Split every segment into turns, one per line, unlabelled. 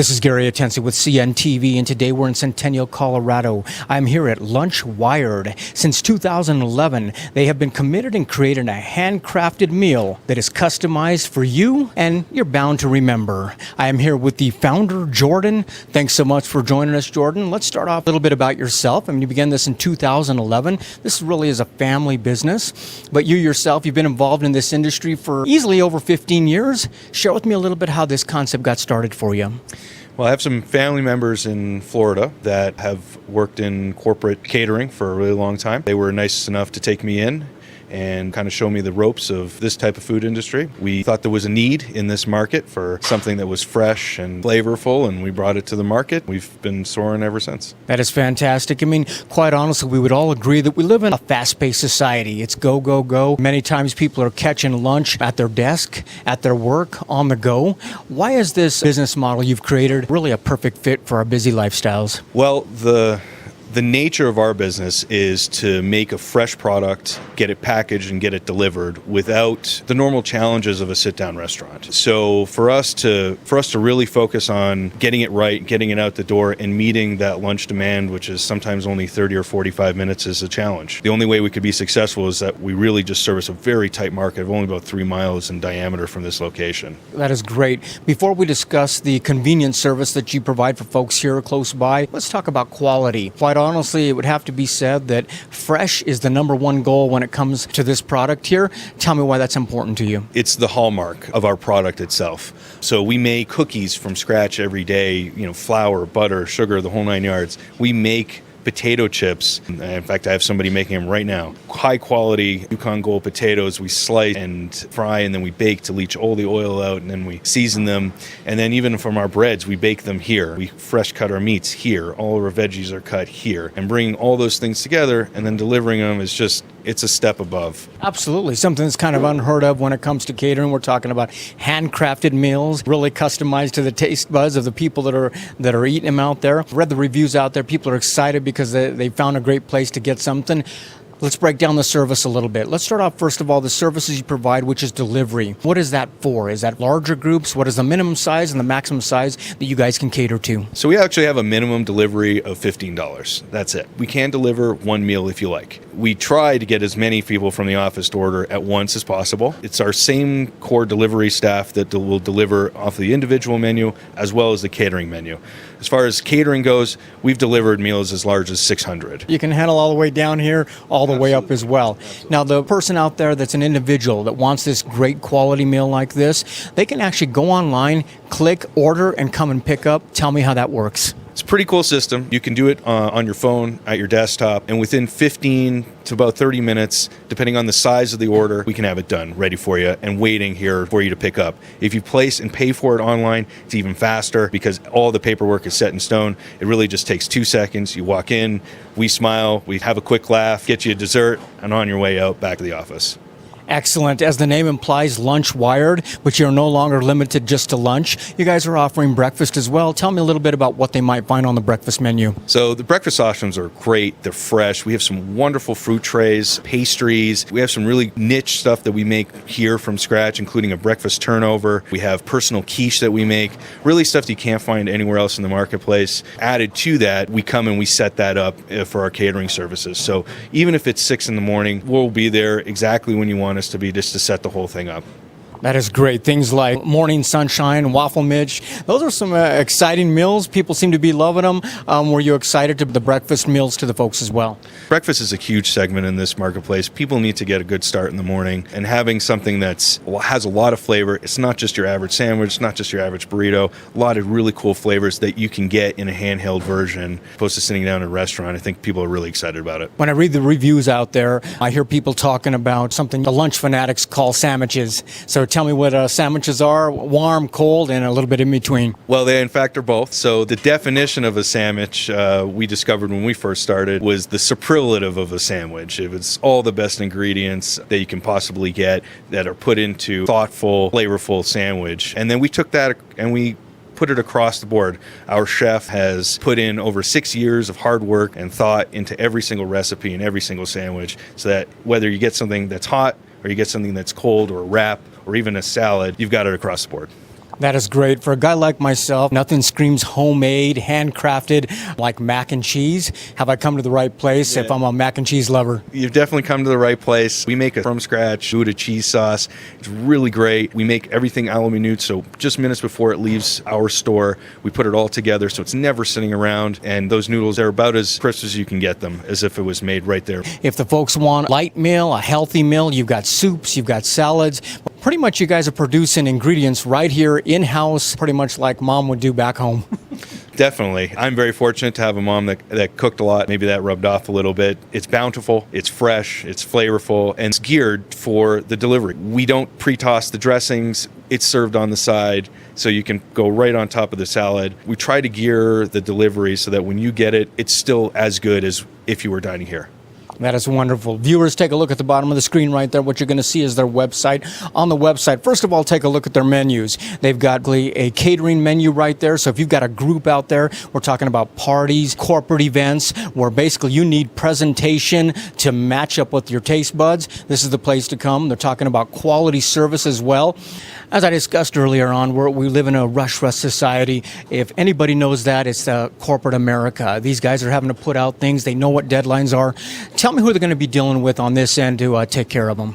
This is Gary Atensi with CNTV, and today we're in Centennial, Colorado. I'm here at Lunch Wired. Since 2011, they have been committed and created a handcrafted meal that is customized for you, and you're bound to remember. I am here with the founder, Jordan. Thanks so much for joining us, Jordan. Let's start off a little bit about yourself. I mean, you began this in 2011. This really is a family business, but you yourself, you've been involved in this industry for easily over 15 years. Share with me a little bit how this concept got started for you.
Well, I have some family members in Florida that have worked in corporate catering for a really long time. They were nice enough to take me in and kind of show me the ropes of this type of food industry. We thought there was a need in this market for something that was fresh and flavorful, and we brought it to the market. We've been soaring ever since.
That is fantastic. I mean, quite honestly, we would all agree that we live in a fast-paced society. It's go, go, go. Many times people are catching lunch at their desk, at their work, on the go. Why is this business model you've created really a perfect fit for our busy lifestyles?
Well, the nature of our business is to make a fresh product, get it packaged and get it delivered without the normal challenges of a sit-down restaurant. So for us to really focus on getting it right, getting it out the door, and meeting that lunch demand, which is sometimes only 30 or 45 minutes, is a challenge. The only way we could be successful is that we really just service a very tight market of only about 3 miles in diameter from this location.
That is great. Before we discuss the convenience service that you provide for folks here close by, let's talk about quality. Quite honestly, it would have to be said that fresh is the number one goal when it comes to this product here. Tell me why that's important to you.
It's the hallmark of our product itself. So we make cookies from scratch every day, flour, butter, sugar, the whole 9 yards. We make potato chips. In fact, I have somebody making them right now. High quality Yukon Gold potatoes we slice and fry, and then we bake to leach all the oil out, and then we season them. And then even from our breads, we bake them here. We fresh cut our meats here. All of our veggies are cut here. And bringing all those things together and then delivering them is just, it's a step above.
Absolutely. Something that's kind of unheard of when it comes to catering. We're talking about handcrafted meals, really customized to the taste buds of the people that are eating them out there. I've read the reviews out there. People are excited because they found a great place to get something. Let's break down the service a little bit. Let's start off, first of all, the services you provide, which is delivery. What is that for? Is that larger groups? What is the minimum size and the maximum size that you guys can cater to?
So we actually have a minimum delivery of $15. That's it. We can deliver one meal if you like. We try to get as many people from the office to order at once as possible. It's our same core delivery staff that will deliver off the individual menu as well as the catering menu. As far as catering goes, we've delivered meals as large as 600.
You can handle all the way down here, all the way up as well. Now, the person out there that's an individual that wants this great quality meal like this, they can actually go online, click, order, and come and pick up. Tell me how that works.
It's a pretty cool system. You can do it on your phone, at your desktop, and within 15 to about 30 minutes, depending on the size of the order, we can have it done, ready for you, and waiting here for you to pick up. If you place and pay for it online, it's even faster because all the paperwork is set in stone. It really just takes 2 seconds. You walk in, we smile, we have a quick laugh, get you a dessert, and on your way out back to the office.
Excellent. As the name implies, Lunch Wired, but you're no longer limited just to lunch. You guys are offering breakfast as well. Tell me a little bit about what they might find on the breakfast menu.
So the breakfast options are great. They're fresh. We have some wonderful fruit trays, pastries. We have some really niche stuff that we make here from scratch, including a breakfast turnover. We have personal quiche that we make, really stuff that you can't find anywhere else in the marketplace. Added to that, we come and we set that up for our catering services. So even if it's 6 in the morning, we'll be there exactly when you want us to be, just to set the whole thing up.
That is great. Things like Morning Sunshine, Waffle Midge. Those are some exciting meals. People seem to be loving them. Were you excited to the breakfast meals to the folks as well?
Breakfast is a huge segment in this marketplace. People need to get a good start in the morning, and having something that has a lot of flavor. It's not just your average sandwich, not just your average burrito. A lot of really cool flavors that you can get in a handheld version, opposed to sitting down at a restaurant. I think people are really excited about it.
When I read the reviews out there, I hear people talking about something the lunch fanatics call sandwiches. So tell me what sandwiches are, warm, cold, and a little bit in between.
Well, they in fact are both. So the definition of a sandwich we discovered when we first started was the superlative of a sandwich. It was all the best ingredients that you can possibly get that are put into thoughtful, flavorful sandwich. And then we took that and we put it across the board. Our chef has put in over 6 years of hard work and thought into every single recipe and every single sandwich, so that whether you get something that's hot or you get something that's cold or a wrap or even a salad, you've got it across the board.
That is great. For a guy like myself, nothing screams homemade, handcrafted, like mac and cheese. Have I come to the right place if I'm a mac and cheese lover?
You've definitely come to the right place. We make a from scratch Gouda cheese sauce. It's really great. We make everything a la minute, so just minutes before it leaves our store, we put it all together so it's never sitting around. And those noodles are about as crisp as you can get them, as if it was made right there.
If the folks want a light meal, a healthy meal, you've got soups, you've got salads. Pretty much you guys are producing ingredients right here in-house, pretty much like mom would do back home.
Definitely. I'm very fortunate to have a mom that cooked a lot. Maybe that rubbed off a little bit. It's bountiful, it's fresh, it's flavorful, and it's geared for the delivery. We don't pre-toss the dressings. It's served on the side, so you can go right on top of the salad. We try to gear the delivery so that when you get it, it's still as good as if you were dining here.
That is wonderful. Viewers, take a look at the bottom of the screen right there. What you're going to see is their website. On the website, first of all, take a look at their menus. They've got a catering menu right there. So if you've got a group out there, we're talking about parties, corporate events, where basically you need presentation to match up with your taste buds. This is the place to come. They're talking about quality service as well. As I discussed earlier on, we live in a rush society. If anybody knows that, it's corporate America. These guys are having to put out things. They know what deadlines are. Tell me who they're going to be dealing with on this end to take care of them.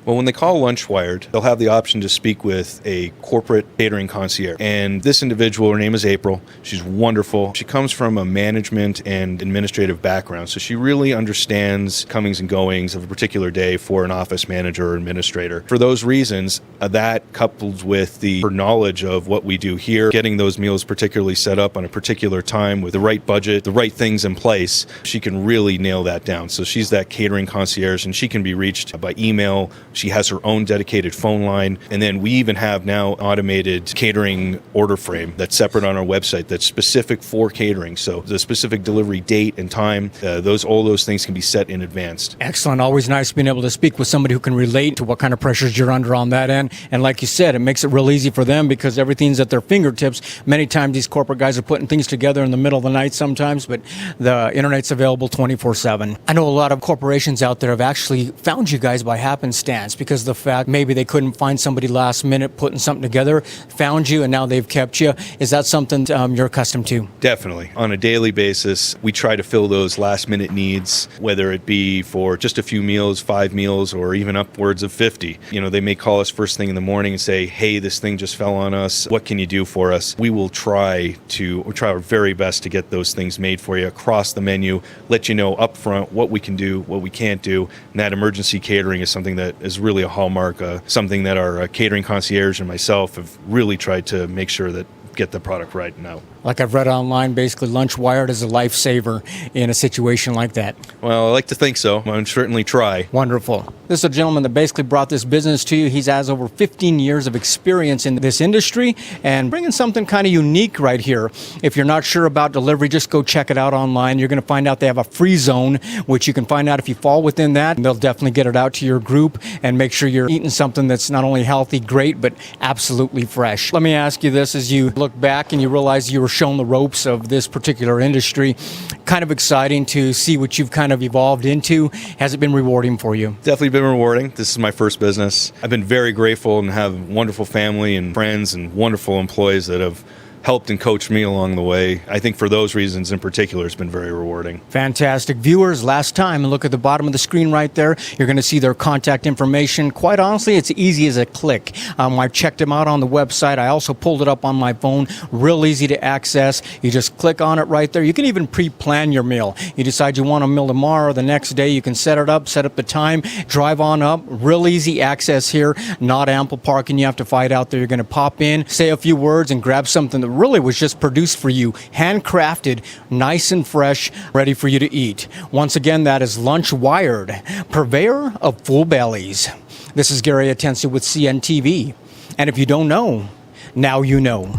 Well, when they call Lunch Wired, they'll have the option to speak with a corporate catering concierge. And this individual, her name is April. She's wonderful. She comes from a management and administrative background, so she really understands comings and goings of a particular day for an office manager or administrator. For those reasons, that coupled with her knowledge of what we do here, getting those meals particularly set up on a particular time with the right budget, the right things in place, she can really nail that down. So she's that catering concierge, and she can be reached by email. She has her own dedicated phone line. And then we even have now automated catering order frame that's separate on our website that's specific for catering. So the specific delivery date and time, all those things can be set in advance.
Excellent. Always nice being able to speak with somebody who can relate to what kind of pressures you're under on that end. And like you said, it makes it real easy for them because everything's at their fingertips. Many times these corporate guys are putting things together in the middle of the night sometimes, but the internet's available 24/7. I know a lot of corporations out there have actually found you guys by happenstance because of the fact maybe they couldn't find somebody last minute putting something together, found you, and now they've kept you. Is that something you're accustomed to?
Definitely. On a daily basis, we try to fill those last minute needs, whether it be for just a few meals, 5 meals, or even upwards of 50. They may call us first thing in the morning and say, hey, this thing just fell on us. What can you do for us? We will try our very best to get those things made for you across the menu, let you know up front what we can do, what we can't do. And that emergency catering is something that is really a hallmark, something that our catering concierge and myself have really tried to make sure that get the product right now.
Like I've read online, basically Lunch Wired is a lifesaver in a situation like that.
Well, I like to think so. I'll certainly try.
Wonderful. This is a gentleman that basically brought this business to you. He has over 15 years of experience in this industry and bringing something kind of unique right here. If you're not sure about delivery, just go check it out online. You're going to find out they have a free zone, which you can find out if you fall within that. They'll definitely get it out to your group and make sure you're eating something that's not only healthy, great, but absolutely fresh. Let me ask you this, as you look back and you realize you were shown the ropes of this particular industry, kind of exciting to see what you've kind of evolved into. Has it been rewarding for you?
Definitely been rewarding. This is my first business. I've been very grateful and have a wonderful family and friends and wonderful employees that have helped and coached me along the way. I think for those reasons in particular, it's been very rewarding.
Fantastic. Viewers, last time, and look at the bottom of the screen right there. You're going to see their contact information. Quite honestly, it's easy as a click. I checked them out on the website. I also pulled it up on my phone. Real easy to access. You just click on it right there. You can even pre-plan your meal. You decide you want a meal tomorrow or the next day. You can set it up, set up the time, drive on up. Real easy access here. Not ample parking you have to fight out there. You're going to pop in, say a few words, and grab something that really was just produced for you, handcrafted, nice and fresh, ready for you to eat. Once again, that is Lunch Wired, purveyor of full bellies. This is Gary Atencio with CNTV. And if you don't know, now you know.